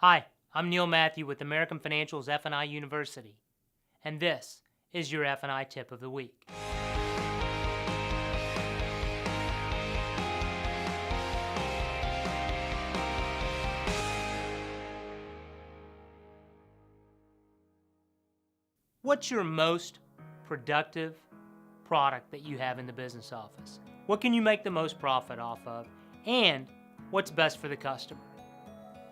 Hi, I'm Mathew with American Financial's F&I University, and this is your F&I tip of the week. What's your most productive product that you have in the business office? What can you make the most profit off of? And what's best for the customer?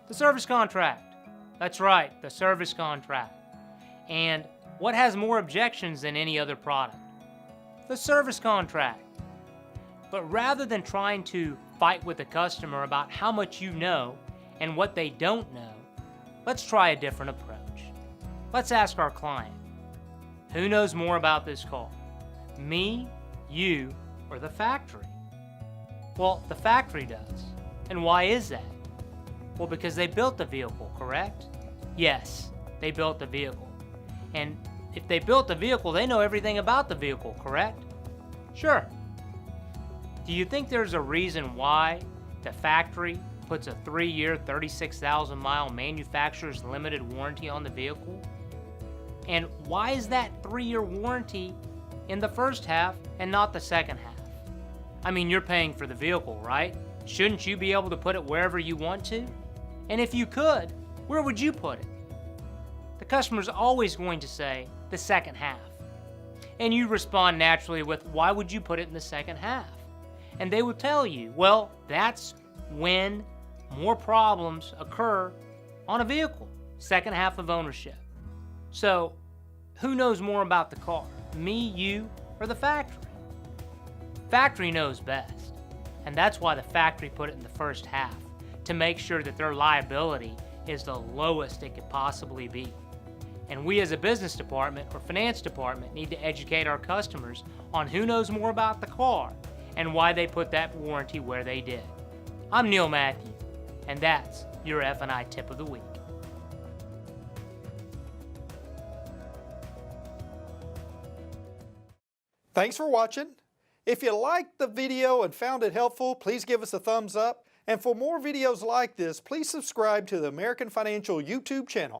The service contract. That's right, the service contract. And what has more objections than any other product? The service contract. But rather than trying to fight with the customer about how much you know and what they don't know, let's try a different approach. Let's ask our client, who knows more about this car? Me, you, or the factory? Well, the factory does. And why is that? Well, because they built the vehicle, correct? Yes, they built the vehicle. And if they built the vehicle, they know everything about the vehicle, correct? Sure. Do you think there's a reason why the factory puts a 3-year, 36,000-mile manufacturer's limited warranty on the vehicle? And why is that 3-year warranty in the first half and not the second half? I mean, you're paying for the vehicle, right? Shouldn't you be able to put it wherever you want to? And if you could, where would you put it? The customer's always going to say the second half. And you respond naturally with, why would you put it in the second half? And they will tell you, well, that's when more problems occur on a vehicle, second half of ownership. So, who knows more about the car? Me, you, or the factory? Factory knows best. And that's why the factory put it in the first half, to make sure that their liability is the lowest it could possibly be. And we as a business department or finance department need to educate our customers on who knows more about the car and why they put that warranty where they did. I'm Mathew, and that's your F&I tip of the week. Thanks for watching. If you liked the video and found it helpful, please give us a thumbs up. And for more videos like this, please subscribe to the American Financial YouTube channel.